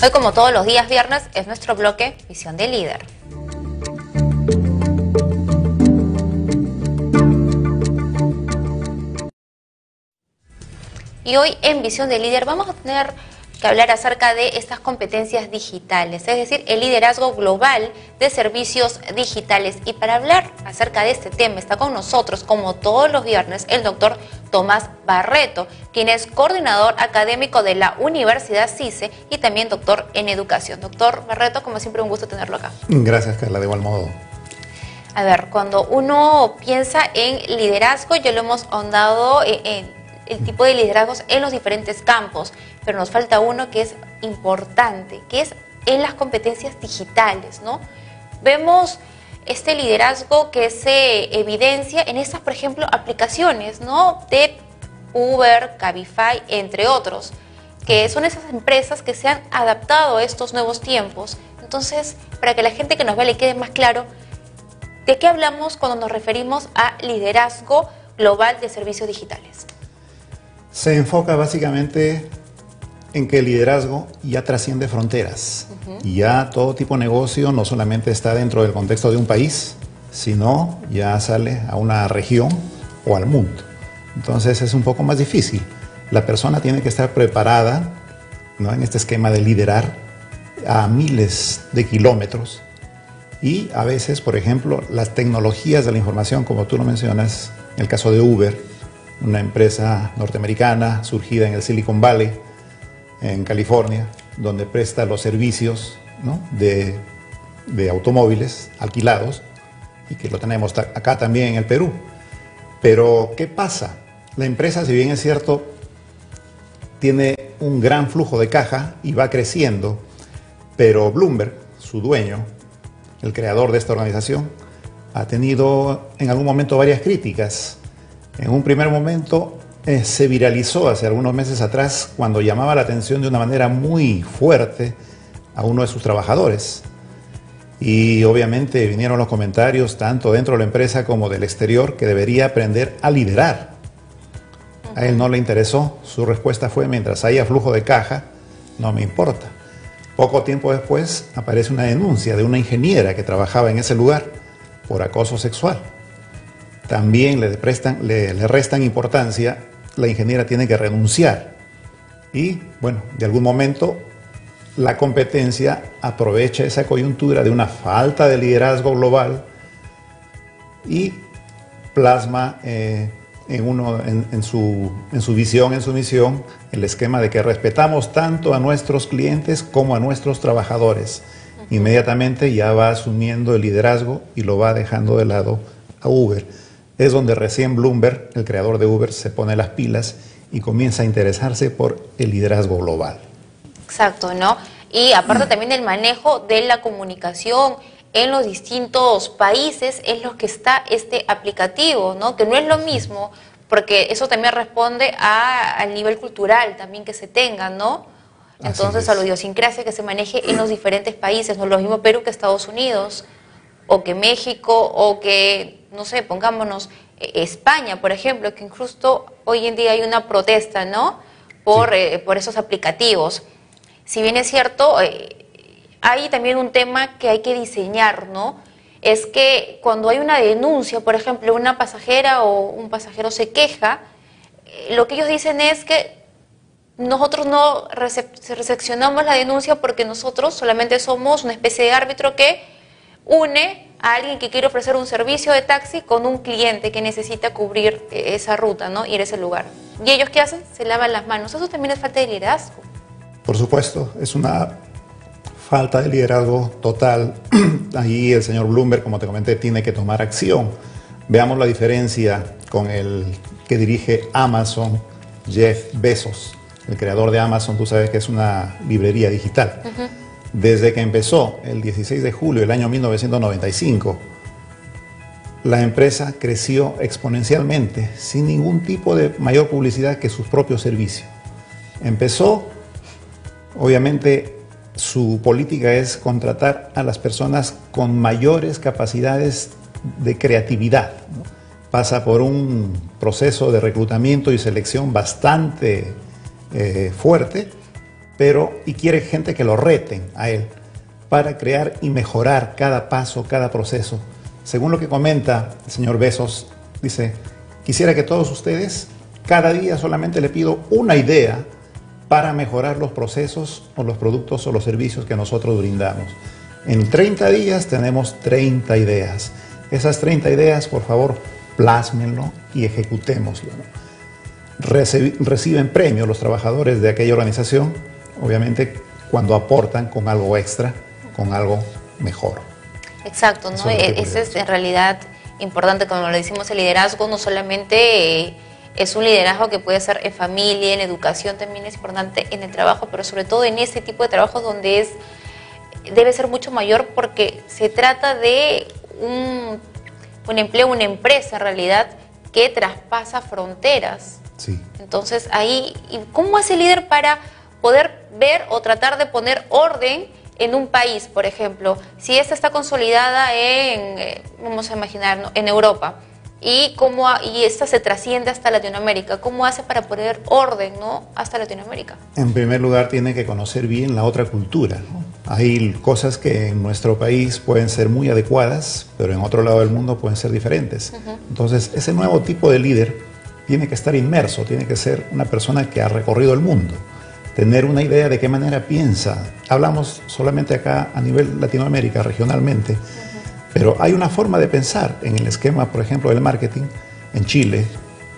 Hoy, como todos los días viernes, es nuestro bloque Visión de Líder. Y hoy en Visión de Líder vamos a tener que hablar acerca de estas competencias digitales, es decir, el liderazgo global de servicios digitales. Y para hablar acerca de este tema está con nosotros, como todos los viernes, el doctor Tomás Barreto, quien es coordinador académico de la Universidad CICE y también doctor en educación. Doctor Barreto, como siempre, un gusto tenerlo acá. Gracias, Carla, de igual modo. A ver, cuando uno piensa en liderazgo, ya lo hemos ahondado en el tipo de liderazgos en los diferentes campos, pero nos falta uno que es importante, que es en las competencias digitales, ¿no? Vemos este liderazgo que se evidencia en estas, por ejemplo, aplicaciones, ¿no? De Uber, Cabify, entre otros, que son esas empresas que se han adaptado a estos nuevos tiempos. Entonces, para que la gente que nos ve le quede más claro, ¿de qué hablamos cuando nos referimos a liderazgo global de servicios digitales? Se enfoca básicamente en que el liderazgo ya trasciende fronteras. Y ya todo tipo de negocio no solamente está dentro del contexto de un país, sino ya sale a una región o al mundo. Entonces es un poco más difícil. La persona tiene que estar preparada, ¿no?, en este esquema de liderar a miles de kilómetros. Y a veces, por ejemplo, las tecnologías de la información, como tú lo mencionas, en el caso de Uber, una empresa norteamericana surgida en el Silicon Valley, en California, donde presta los servicios, ¿no?, de automóviles alquilados, y que lo tenemos acá también en el Perú. Pero, ¿qué pasa? La empresa, si bien es cierto, tiene un gran flujo de caja y va creciendo, pero Bloomberg, su dueño, el creador de esta organización, ha tenido en algún momento varias críticas. En un primer momento se viralizó hace algunos meses atrás cuando llamaba la atención de una manera muy fuerte a uno de sus trabajadores. Y obviamente vinieron los comentarios tanto dentro de la empresa como del exterior que debería aprender a liderar. A él no le interesó, su respuesta fue: mientras haya flujo de caja, no me importa. Poco tiempo después aparece una denuncia de una ingeniera que trabajaba en ese lugar por acoso sexual. También le restan importancia, la ingeniera tiene que renunciar. Y bueno, de algún momento la competencia aprovecha esa coyuntura de una falta de liderazgo global y plasma en su visión, en su misión, el esquema de que respetamos tanto a nuestros clientes como a nuestros trabajadores. Inmediatamente ya va asumiendo el liderazgo y lo va dejando de lado a Uber. Es donde recién Bloomberg, el creador de Uber, se pone las pilas y comienza a interesarse por el liderazgo global. Exacto, ¿no? Y aparte también el manejo de la comunicación en los distintos países en los que está este aplicativo, ¿no? Que no es lo mismo, porque eso también responde al nivel cultural también que se tenga, ¿no? Entonces a la idiosincrasia que se maneje en los diferentes países, no es lo mismo Perú que Estados Unidos, o que México, o que, no sé, pongámonos España, por ejemplo, que incluso hoy en día hay una protesta, ¿no?, por esos aplicativos. Si bien es cierto, hay también un tema que hay que diseñar, ¿no? Es que cuando hay una denuncia, por ejemplo, una pasajera o un pasajero se queja, lo que ellos dicen es que nosotros no recepcionamos la denuncia porque nosotros solamente somos una especie de árbitro que une a alguien que quiere ofrecer un servicio de taxi con un cliente que necesita cubrir esa ruta, ¿no?, ir a ese lugar. ¿Y ellos qué hacen? Se lavan las manos. Eso también es falta de liderazgo. Por supuesto, es una falta de liderazgo total. Ahí el señor Bloomberg, como te comenté, tiene que tomar acción. Veamos la diferencia con el que dirige Amazon, Jeff Bezos, el creador de Amazon. Tú sabes que es una librería digital. Desde que empezó el 16 de julio del año 1995, la empresa creció exponencialmente, sin ningún tipo de mayor publicidad que sus propios servicios. Empezó, obviamente, su política es contratar a las personas con mayores capacidades de creatividad, ¿no? Pasa por un proceso de reclutamiento y selección bastante fuerte, y quiere gente que lo reten a él para crear y mejorar cada paso, cada proceso. Según lo que comenta el señor Bezos, dice, quisiera que todos ustedes cada día solamente le pido una idea para mejorar los procesos o los productos o los servicios que nosotros brindamos. En 30 días tenemos 30 ideas. Esas 30 ideas, por favor, plásmenlo y ejecutémoslo, ¿no? Reciben premio los trabajadores de aquella organización, obviamente cuando aportan con algo extra, con algo mejor. Exacto, ¿no? Ese es en realidad importante, como lo decimos, el liderazgo no solamente es un liderazgo que puede ser en familia, en educación también es importante, en el trabajo, pero sobre todo en este tipo de trabajos donde debe ser mucho mayor porque se trata de un empleo, una empresa en realidad que traspasa fronteras. Sí. Entonces ahí, ¿cómo hace el líder para poder ver o tratar de poner orden en un país, por ejemplo? Si esta está consolidada vamos a imaginar, ¿no?, en Europa, y esta se trasciende hasta Latinoamérica, ¿cómo hace para poner orden, ¿no?, hasta Latinoamérica? En primer lugar, tiene que conocer bien la otra cultura, ¿no? Hay cosas que en nuestro país pueden ser muy adecuadas, pero en otro lado del mundo pueden ser diferentes. Entonces, ese nuevo tipo de líder tiene que estar inmerso, tiene que ser una persona que ha recorrido el mundo, tener una idea de qué manera piensa. Hablamos solamente acá a nivel Latinoamérica, regionalmente, pero hay una forma de pensar en el esquema, por ejemplo, del marketing en Chile,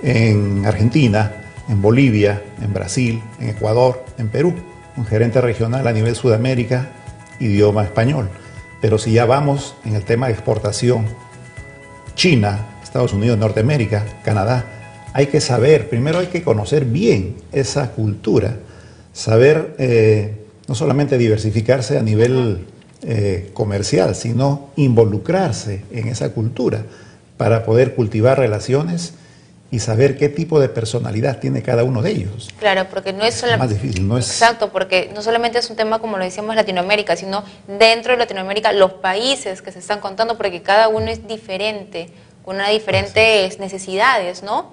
en Argentina, en Bolivia, en Brasil, en Ecuador, en Perú. Un gerente regional a nivel Sudamérica, idioma español. Pero si ya vamos en el tema de exportación, China, Estados Unidos, Norteamérica, Canadá, hay que saber, primero hay que conocer bien esa cultura, saber no solamente diversificarse a nivel comercial, sino involucrarse en esa cultura para poder cultivar relaciones y saber qué tipo de personalidad tiene cada uno de ellos. Claro, porque no es solamente... más difícil, no es... Exacto, porque no solamente es un tema, como lo decíamos, Latinoamérica, sino dentro de Latinoamérica, los países que se están contando, porque cada uno es diferente, con unas diferentes necesidades, ¿no?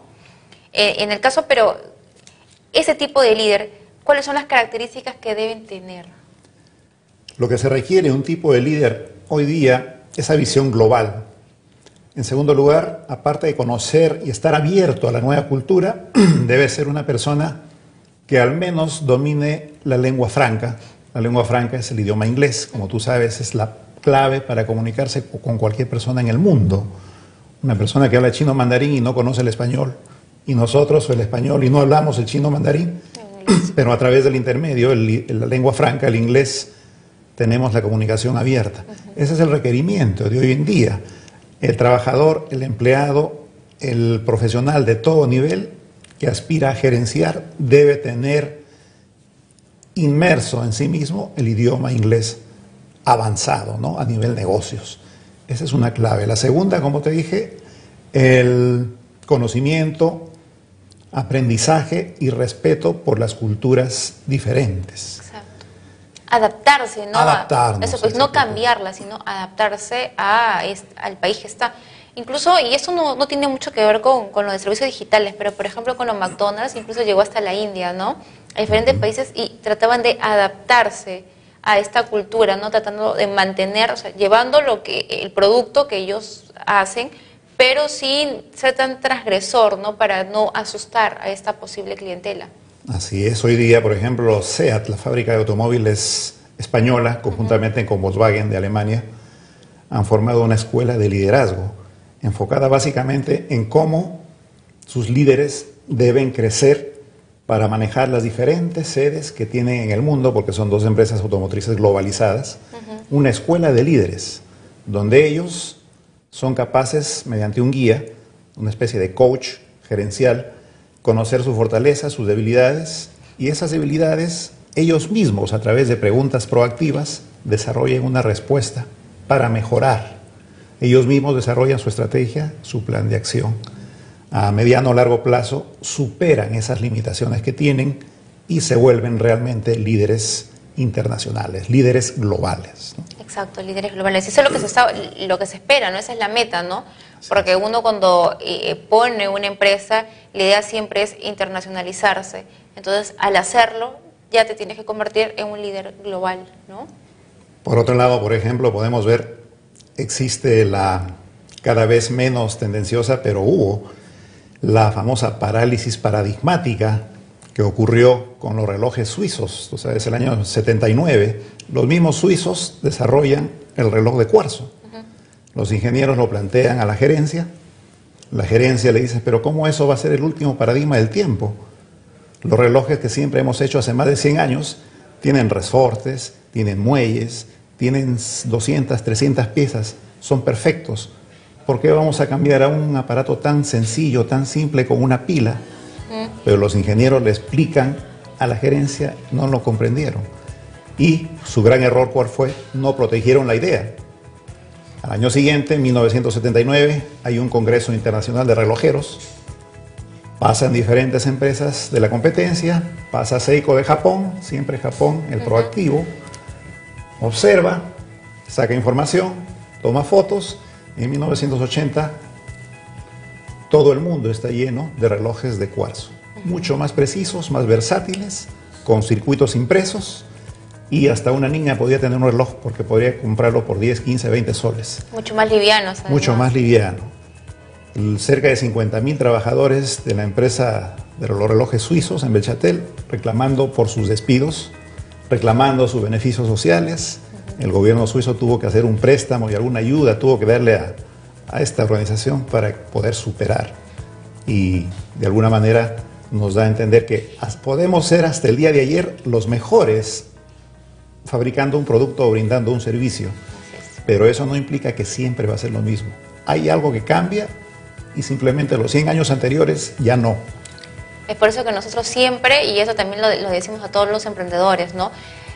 En el caso, pero ese tipo de líder, ¿cuáles son las características que deben tener? Lo que se requiere un tipo de líder hoy día es esa visión global. En segundo lugar, aparte de conocer y estar abierto a la nueva cultura, debe ser una persona que al menos domine la lengua franca. La lengua franca es el idioma inglés, como tú sabes, es la clave para comunicarse con cualquier persona en el mundo. Una persona que habla chino mandarín y no conoce el español, y nosotros el español y no hablamos el chino mandarín, pero a través del intermedio, la lengua franca, el inglés, tenemos la comunicación abierta. Ese es el requerimiento de hoy en día. El trabajador, el empleado, el profesional de todo nivel que aspira a gerenciar debe tener inmerso en sí mismo el idioma inglés avanzado, ¿no?, a nivel negocios. Esa es una clave. La segunda, como te dije, el conocimiento, aprendizaje y respeto por las culturas diferentes. Exacto. Adaptarse, ¿no? Adaptarnos. Eso, pues no cambiarla, sino adaptarse al país que está. Incluso, y eso no tiene mucho que ver con lo de servicios digitales, pero por ejemplo con los McDonald's, incluso llegó hasta la India, ¿no? A diferentes países y trataban de adaptarse a esta cultura, ¿no? Tratando de mantener, o sea, llevando el producto que ellos hacen, pero sin ser tan transgresor, ¿no?, para no asustar a esta posible clientela. Así es. Hoy día, por ejemplo, SEAT, la fábrica de automóviles española, conjuntamente con Volkswagen de Alemania, han formado una escuela de liderazgo enfocada básicamente en cómo sus líderes deben crecer para manejar las diferentes sedes que tienen en el mundo, porque son dos empresas automotrices globalizadas. Una escuela de líderes, donde ellos son capaces, mediante un guía, una especie de coach gerencial, conocer sus fortalezas, sus debilidades, y esas debilidades ellos mismos, a través de preguntas proactivas, desarrollan una respuesta para mejorar. Ellos mismos desarrollan su estrategia, su plan de acción. A mediano o largo plazo superan esas limitaciones que tienen y se vuelven realmente líderes internacionales, líderes globales, ¿no? Exacto, líderes globales. Eso es lo que se espera, ¿no? Esa es la meta, ¿no? Porque uno cuando pone una empresa, la idea siempre es internacionalizarse. Entonces, al hacerlo, ya te tienes que convertir en un líder global, ¿no? Por otro lado, por ejemplo, podemos ver, existe la cada vez menos tendenciosa, pero hubo la famosa parálisis paradigmática que ocurrió con los relojes suizos. O sea, es el año 79. Los mismos suizos desarrollan el reloj de cuarzo. Los ingenieros lo plantean a la gerencia le dice, pero ¿cómo eso va a ser el último paradigma del tiempo? Los relojes que siempre hemos hecho hace más de 100 años tienen resortes, tienen muelles, tienen 200, 300 piezas, son perfectos. ¿Por qué vamos a cambiar a un aparato tan sencillo, tan simple como una pila? Pero los ingenieros le explican a la gerencia, no lo comprendieron. Y su gran error, ¿cuál fue? No protegieron la idea. Al año siguiente, en 1979, hay un Congreso Internacional de Relojeros. Pasan diferentes empresas de la competencia, pasa Seiko de Japón, siempre Japón, el proactivo, observa, saca información, toma fotos. En 1980, todo el mundo está lleno de relojes de cuarzo, mucho más precisos, más versátiles, con circuitos impresos, y hasta una niña podía tener un reloj porque podría comprarlo por 10, 15, 20 soles. Mucho más livianos. Además. Mucho más liviano. Cerca de 50.000 trabajadores de la empresa de los relojes suizos en Belchatel reclamando por sus despidos, reclamando sus beneficios sociales. El gobierno suizo tuvo que hacer un préstamo y alguna ayuda tuvo que darle a esta organización para poder superar. Y de alguna manera nos da a entender que podemos ser hasta el día de ayer los mejores fabricando un producto o brindando un servicio, pero eso no implica que siempre va a ser lo mismo. Hay algo que cambia y simplemente los 100 años anteriores ya no. Es por eso que nosotros siempre, y eso también lo decimos a todos los emprendedores, ¿no?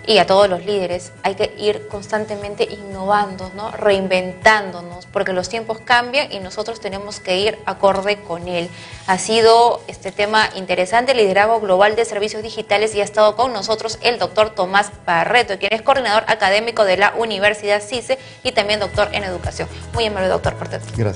Y a todos los líderes, hay que ir constantemente innovando, ¿no? Reinventándonos, porque los tiempos cambian y nosotros tenemos que ir acorde con él. Ha sido este tema interesante, liderazgo global de servicios digitales, y ha estado con nosotros el doctor Tomás Barreto, quien es coordinador académico de la Universidad CICE y también doctor en educación. Muy amable, doctor, por todo. Gracias.